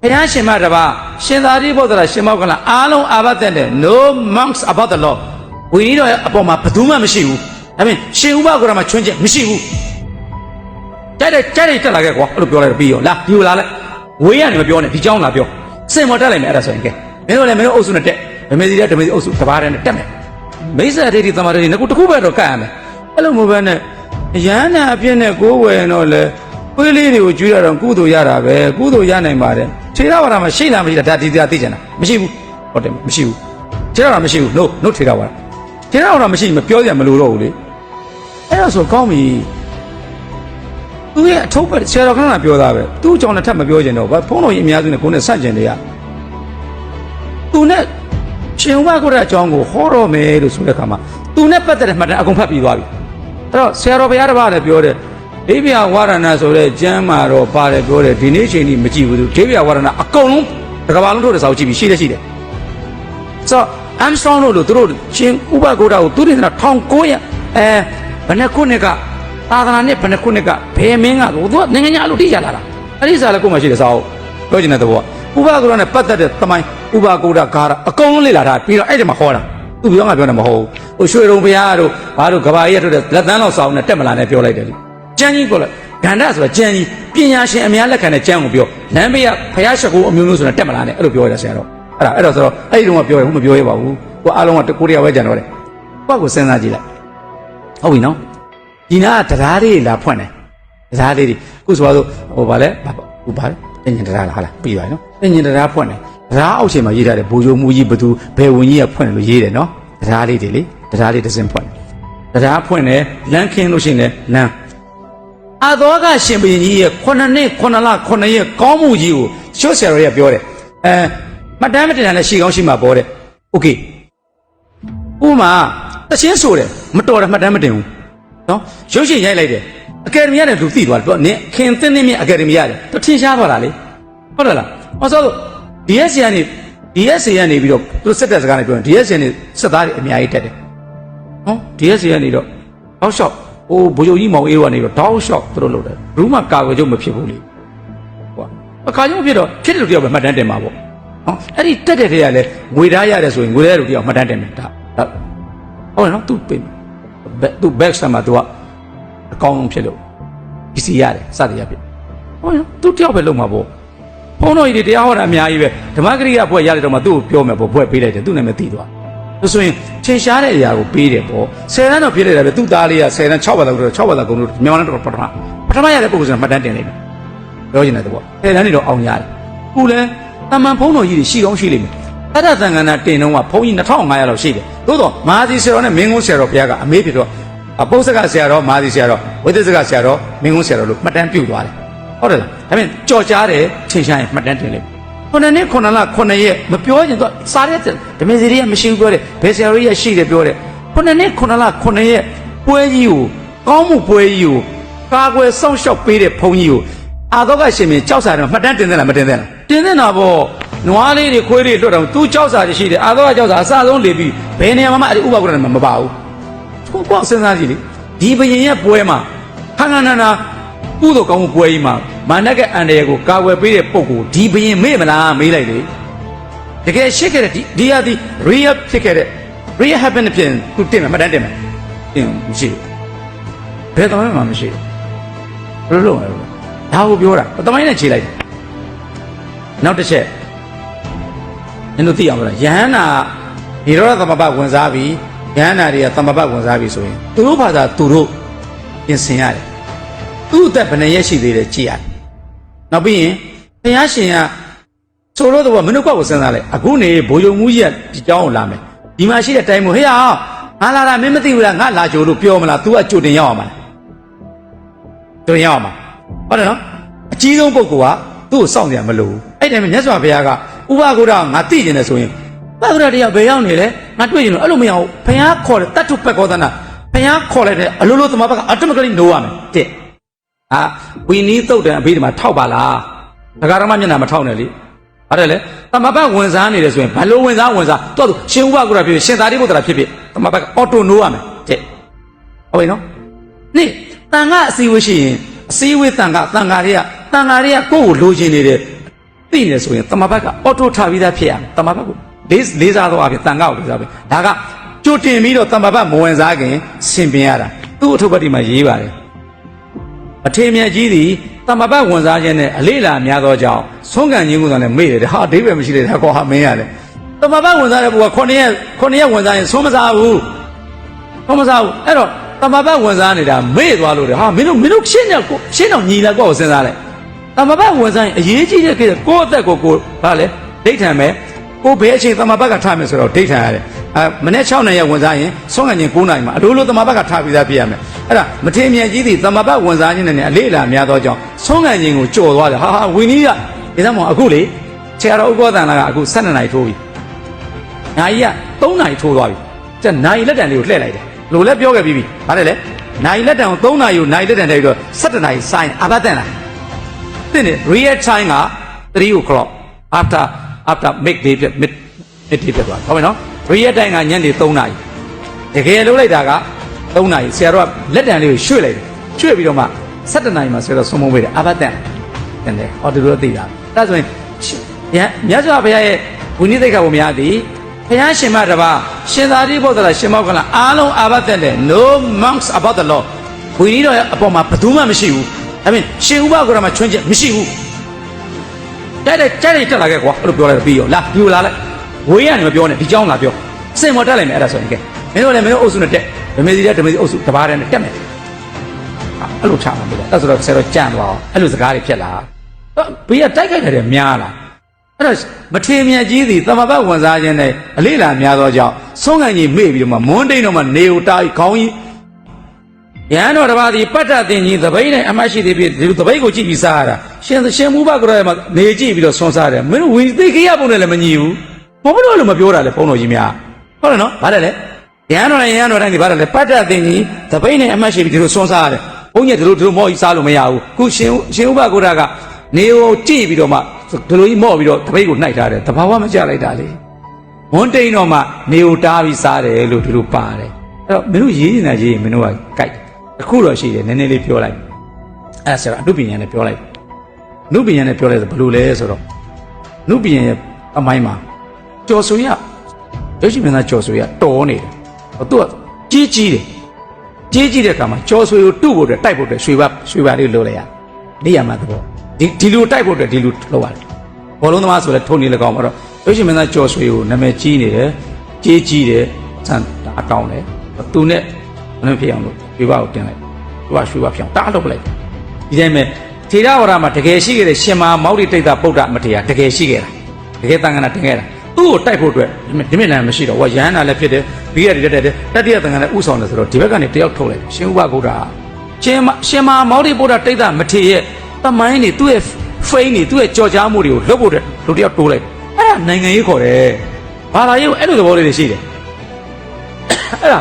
Paya Shima Rava, Shindari Bodra Shimokala, Alon Abatende, no monks about the law. We need upon my Paduma Mishiu. I mean, Shiuba Grama Chunja Mishiu. Carry like a walk to Bio, La, you la. We are beyond the John Labio. Same what I made us again. May also not take. Maybe that may also Tabar and Tame. Mesa did it in a good Kuba or Kame. Hello, Movana. Yana Piana go and all. Really, would you are Kudu Yara, Kudu Yana Mare. Tirawa machine, that is the artisan. Mishiu, what a Mishiu. Tira Mishiu, no Tirawa. Tirawa machine, pure Maluroli. And also call me. We are told by Sarah Pure, 2 John a time of Yono, but Pono Imagine a Kuna Sanjania. Do not. Chihuahua Jongo, horror made to Sudakama. Do not better than a compapi. Sarah Yaraba, Pure. Maybe I want an as a Jama or Pare Pure, Dination in Machi, J. I want a column, the Cavallo is out to be she. So I'm strong to the road, Chin Uba go out, do it in a town Koya, Panakunica, Tadane Panakunica, Paymenga, what Nanga Ludia. That is Alacuma, she is out. Virgin at the war. Uba go on a patter at Tamai, Uba go da car, a conly like Peter Edema Hora, to be young at Hole, who should Ubiado, Adu Cabaya to the Latano sound at Temalan if you later. Jenny Gola, Gandas were Jenny, Pinashi and Miala can a Jamubio, Nambia, Payashaku, Munus and Temalan, Rubio Zero. I don't want to be able to, I don't want to Korea January. What was Senajila? Oh, we know. Dina Tari La Pone. Zadi, Kuswado, Ovale, Ubal, and Hala, Pivano, and in the Rapone. Raoshima Yida, Bujo Muji Batu, Pewunia Pone, Yida, no? Rally Dilly, Rally the same point. The Rapone, Lankin Lucine, now. Adoga Shimbi, Konane, Konala, Konaye, Komu you, Shosaria Biore. Madame and she goes in my body. Okay. Uma, the same sort of Matora Madame. No, Shoshi lady. Academia to feed what can't tell me Academia. To teach Avarali. Hola. Also, DSCN video to set as a gun. DSCN Sadari and I did it. Oh, DSCN. How shop. Oh, Boyoimo, Ewan, tall shop to the loader. Ruma Kawajum Pipuli. A Kayo video, killed you with Madame Mavo. And he did it here with Ayas wing, with every of Madame. Oh, not to pin. To Bexamatua, a column shadow. Is he at Sadiapi? Oh, to tell Belumabo. Oh, no, it is our Amia, the Magria boy Yalamadu, Piomabo, boy, Peter, do Nemetidua. The swing, Cheshare Yago, Peter, Serano Peter, the 2 Dalia, Seran Chavala, Milan or Patama. Patama was a Madame. Virgin at the war. Elanito on Yard. Ule. Tamapono yi shi gong shi li. Ada tanga na tin no wa phong yi 2500လောက်ရှိတယ်။သို့တော့မာသီဆရာတော်နဲ့မင်းကုန်းဆရာတော်ဘုရားကအမေးဖြစ်တော့အပု္ပ္ပစကဆရာတော်မာသီဆရာတော်ဝိသစ္စကဆရာတော်မင်းကုန်းဆရာတော်လို့မှတ်တမ်းပြုသွားတယ်။ဟုတ်တယ်လား။ဒါပေမဲ့ကြော်ကြားတယ်ချိန်ရှာရင်မှတ်တမ်းတင်လိုက်။ခုနှစ်နှစ်9လ9ရက်မပြောရင်တော့စားရက်ဓမင်းစီရီကမရှိဘူးပြောတယ်။ဘယ်ဆရာတော်ကြီးရှိတယ်ပြောတယ်။ခုနှစ်နှစ်9လ9ရက်ပွဲကြီးကိုကောင်းမှုပွဲကြီးကိုကာကွယ်စောင့်ရှောက်ပေးတဲ့ဘုန်းကြီးကိုအာတော့ကရှင်မင်းကြောက်စာတော့မှတ်တမ်းတင်တယ်လားမတင်တယ်လားတင်နေတာပေါ့နွားလေးတွေခွေးတွေလွတ်တော့သူကြောက်စာရှိတယ်အာတော့ကကြောက်စာအစဆုံးလေပြီးဘယ်နေရာမှာအဲ့ဒီဥပက္ခရမပါဘူးသူပေါ့စဉ်းစားကြည့်လေဒီဘရင်ရဲ့ပွဲမှာခန္ဓာနာနာကုသိုလ်ကောင်းမှုပွဲကြီးမှာမာနကအန္တရာယ်ကိုကာကွယ်ပေးတဲ့ပုံကိုဒီဘရင်မေ့မလားမေးလိုက်လေတကယ်ရှိခဲ့တဲ့ဒီဟာဒီ real ဖြစ်ခဲ့တဲ့ real happen ဖြစ်ရင်သူတင်မှာမှတ်တမ်းတင်မှာတင်မရှိဘယ်တော့မှမရှိဘူးဘယ်လိုလုပ်လဲဒါကိုပြောတာတမိုင်းနဲ့ခြေလိုက်နောက်တစ်ချက်နင်တို့သိအောင်ပြောတာယဟန္တာဒီတော့သမဘဝင်စားပြီးယဟန္တာတွေကသမဘဝင်စားပြီးဆိုရင်သူတို့ဘာသာသူတို့ပြင်ဆင်ရတယ်သူ့အသက်ဘယ်နှရက်ရှိသေးတယ်ကြည့်ရတယ်နောက်ပြီးရင်ဘုရားရှင်ကဆိုတော့တော့မင်းတို့ကောက်ကိုစဉ်းစားလိုက်အခုနေဘိုးယုံမှုကြီးကဒီเจ้าကိုလာမယ်ဒီမှာရှိတဲ့တိုင်းမို့ဟေ့ဟာငါလာတာမင်းမသိဘူးလားငါလာကြိုလို့ပြောမလား तू ကကြိုတင်ရောက်အောင်မလားကြိုတင်ရောက်အောင်ဟုတ်တယ်နော်အကြီးဆုံးပုဂ္ဂိုလ်ကသူ့ကိုစောင့်ကြမလို့အဲ့တိုင်းမြတ်စွာဘုရားကဥပဂုဒငါသိကျင်တယ်ဆိုရင်ဥပဂုဒတရားဘယ်ရောက်နေလဲငါတွေ့ကျင်လို့အဲ့လိုမရဘူးဘုရားခေါ်တယ်တတ္ထုပက္ခောသနာဘုရားခေါ်လိုက်တယ်အလိုလိုသမဘက automatically နိုးရမယ်တဲ့ဝီနီးသုတ်တံအဘိဓမ္မာထောက်ပါလားဒကာရမမျက်နှာမထောက်နဲ့လေဟုတ်တယ်လေသမဘဝင်စားနေတယ်ဆိုရင်ဘလို့ဝင်စားသူ့ရှင်ဥပဂုဒဖြစ်ဖြစ်ရှင်သာရိပုတ္တရာဖြစ်ဖြစ်သမဘက auto နိုးရမယ်တဲ့ဟုတ်ပြီနော်နေ့တန်ခါအစည်းအဝေးရှိရင်အစည်းအဝေးတန်ခါတွေကကိုယ့်ကိုလိုချင်နေတယ် သိနေဆိုရင်တမဘက်ကအော်တိုထားပြီးသားဖြစ်ရမယ်တမဘက်ကိုလေးစားတော့အဖြစ်တန်ကောက်လေးစားပဲဒါကကြိုတင်ပြီးတော့တမဘက်မဝင်စားခင်ဆင်ပြင်ရတာသူ့အထုပ်ပတ်ဒီမှာရေးပါတယ်အထေမြတ်ကြီးသည်တမဘက်ဝင်စားခြင်းနဲ့အလေးလာများသောကြောင့်ဆုံးခံခြင်းကိုလည်းမေ့တယ်ဟာအဓိပ္ပာယ်မရှိတဲ့ကောဟာမင်းရတယ်တမဘက်ဝင်စားတဲ့ဘုရား9ရက်ဝင်စားရင်ဆုံးမစားဘူးဆုံးမစားဘူးအဲ့တော့တမဘက်ဝင်စားနေတာမေ့သွားလို့တယ်ဟာမင်းတို့ရှင်းတော့ညီလာကိုစဉ်းစားလိုက်တမဘက်ဝင်စားရင်အရေးကြီးတဲ့ကိစ္စကိုယ့်အသက်ကိုဘာလဲဒိဋ္ဌံပဲကိုဘယ်အချိန်တမဘက်ကထားမယ်ဆိုတော့ဒိဋ္ဌံရတယ်မနေ့6နှစ်ရက်ဝင်စားရင်ဆုံးခံခြင်း9နိုင်မှာအလိုလိုတမဘက်ကထားပြီးသားပြရမယ်အဲ့ဒါမထေမြတ်ကြီးသည်တမဘက်ဝင်စားခြင်းနဲ့အလေးအလာများသောကြောင့်ဆုံးခံခြင်းကိုကြော်သွားတယ်ဟာဝီနီးကဒီသမောအခုလေဆရာတော်ဥပ္ပဒနာကအခု12နိုင်ထိုးပြီညာကြီးက3နိုင်ထိုးသွားပြီကျန်နိုင်လက်တံလေးကိုလှည့်လိုက်တယ်လို့လည်းပြောခဲ့ပြီးပြီဗါတယ်လေနိုင်လက်တံကို3နိုင်ကိုနိုင်လက်တံထည့်ပြီးတော့17နိုင်စိုင်းအဘတ်တန်လားသိနေ real time က3 o'clock after make day ဖြစ် mid day ဖြစ်သွားဟုတ်ပြီနော် real time ကညနေ3နိုင်တကယ်လို့လိုက်တာက3နိုင်ဆရာတော်ကလက်တံလေးကိုရွှေ့လိုက်တယ်ရွှေ့ပြီးတော့မှ17နိုင်မှာဆရာတော်ဆုံးမဝေးတယ်အဘတ်တန်တယ်ဟောဒီလိုသိတာဒါဆိုရင်မြတ်စွာဘုရားရဲ့ဝိနည်းသိက္ခာပုံများသည်ဘုရားရှင်မတပါရှင်သာရိပုတ္တရာရှင်မောက္ခလအားလုံးအာဘတ်တဲ့ no monks about the law ဝိနည်းတော်ရဲ့အပေါ်မှာဘယ်သူမှမရှိဘူးဒါပေမဲ့ရှင်ဥပဂရမှာချွင်းချက်မရှိဘူးတဲ့တက်လာခဲ့ကွာအဲ့လိုပြောလိုက်ပြီးရောလာပြူလာလိုက်ဝေးရနေမပြောနဲ့ဒီเจ้าလာပြောစင်မော်တက်လိုက်မယ်အဲ့ဒါဆိုရင်ကဲမင်းတို့လည်းမင်းတို့အုပ်စုနဲ့တက်ဓမေစီတဲ့ဓမေစီအုပ်စုတပါးတည်းနဲ့တက်မယ်အဲ့လိုချမှာလို့အဲ့ဆိုတော့ဆရာတော်ကြံသွားအောင်အဲ့လိုစကားတွေဖြစ်လာဘေးကတိုက်ခိုက်တယ်များလားအဲ့တော့မထေမြတ်ကြီးသည်တမဘတ်ဝင်စားခြင်းနဲ့အလေးလာများသောကြောင့်ဆုံးခံကြီးမေ့ပြီးတော့မှမွန်းတိန်တော့မှနေဦးတားခေါင်းကြီးရဟန်းတော်တစ်ပါးသည်ပတ္တသင်ကြီးသပိတ်နဲ့အမှတ်ရှိသည်ဖြစ်ဒီလိုသပိတ်ကိုကြည့်ပြီးစားရတာရှင်မူဘကရောမှာနေကြည့်ပြီးတော့ဆွန်းစားတယ်မင်းတို့ဝီသိခိယပုံနဲ့လည်းမညီဘူးဘာလို့လဲမပြောတာလဲဘုန်းတော်ကြီးများဟုတ်တယ်နော်ဗါတယ်လေရဟန်းတော်တိုင်းဒီဗါတယ်လေပတ္တသင်ကြီးသပိတ်နဲ့အမှတ်ရှိပြီးဒီလိုဆွန်းစားရတယ်ဘုန်းကြီးဒီလိုမော့ကြီးစားလို့မရဘူးခုရှင်ဥပကရောကနေကိုကြည့်ပြီးတော့မှဒီလိုကြီးမော့ပြီးတော့တပိတ်ကိုနှိုက်ထားတယ်တဘာဝမကြလိုက်တာလေဝန်းတိန်တော့မှနေကိုတားပြီးစားတယ်လို့ဒီလိုပါတယ်အဲ့တော့မင်းတို့ရေးနေတာရေးမင်းတို့ကကြိုက်အခုတော့ရှိတယ်နည်းနည်းလေးပြောလိုက်အဲ့ဒါဆိုတော့အနုပညာနဲ့ပြောလိုက်အနုပညာနဲ့ပြောလိုက်ဆိုဘယ်လိုလဲဆိုတော့အနုပညာရဲ့အမိုင်းမှာကြော်ဆိုရရုပ်ရှင်မင်းသားကြော်ဆိုရတော်နေတယ်သူကကြီးတဲ့အခါမှာကြော်ဆိုကိုတု့ဖို့အတွက်တိုက်ဖို့အတွက်ရွှေပါလေးလိုလိုက်ရနေရမှာသဘောဒီလိုတိုက်ဖို့အတွက်ဒီလိုလုပ်ရတယ်ဘောလုံးသမားဆိုလဲထုံနေလည်းကောင်းမှာတော့ရုပ်ရှင်မင်းသားကြော်ဆွေကိုနာမည်ကြီးနေတယ်ကြီးတယ်ဆန်အတောင်းတယ်သူနဲ့မနှဖြစ်အောင်လို့ရွှေပါကိုတင်လိုက်သူကရွှေပါဖြစ်အောင်တားလုပ်လိုက်ဒီတိုင်းပဲထေရဝါဒမှာတကယ်ရှိခဲ့တဲ့ရှင်မမောက်တိတိတ်တာပုဒ္ဒမထေရတကယ်ရှိခဲ့တာတကယ်တန်ခါနာတင်ခဲ့တာသူ့ကိုတိုက်ဖို့အတွက်ဒီမြင့်လည်းမရှိတော့ဟောရဟန္တာလည်းဖြစ်တယ်ဘီးရတက်တတိယတန်ခါနဲ့ဥဆောင်တယ်ဆိုတော့ဒီဘက်ကနေတယောက်ထုတ်လိုက်ရှင်ဥပဂုဒ္ဓရှင်မမောက်တိပုဒ္ဒတိတ်တာမထေရတမိုင်းနေသူ့ရဲ့ဖိန်းနေသူ့ရဲ့ကြော်ကြားမှုတွေကိုလှုပ်ဖို့တဲ့လူတယောက်တိုးလိုက်အဲ့ဒါနိုင်ငံရေးခေါ်တယ်ဘာသာရေးကိုအဲ့လိုသဘောလေးတွေရှိတယ်အဲ့ဒါ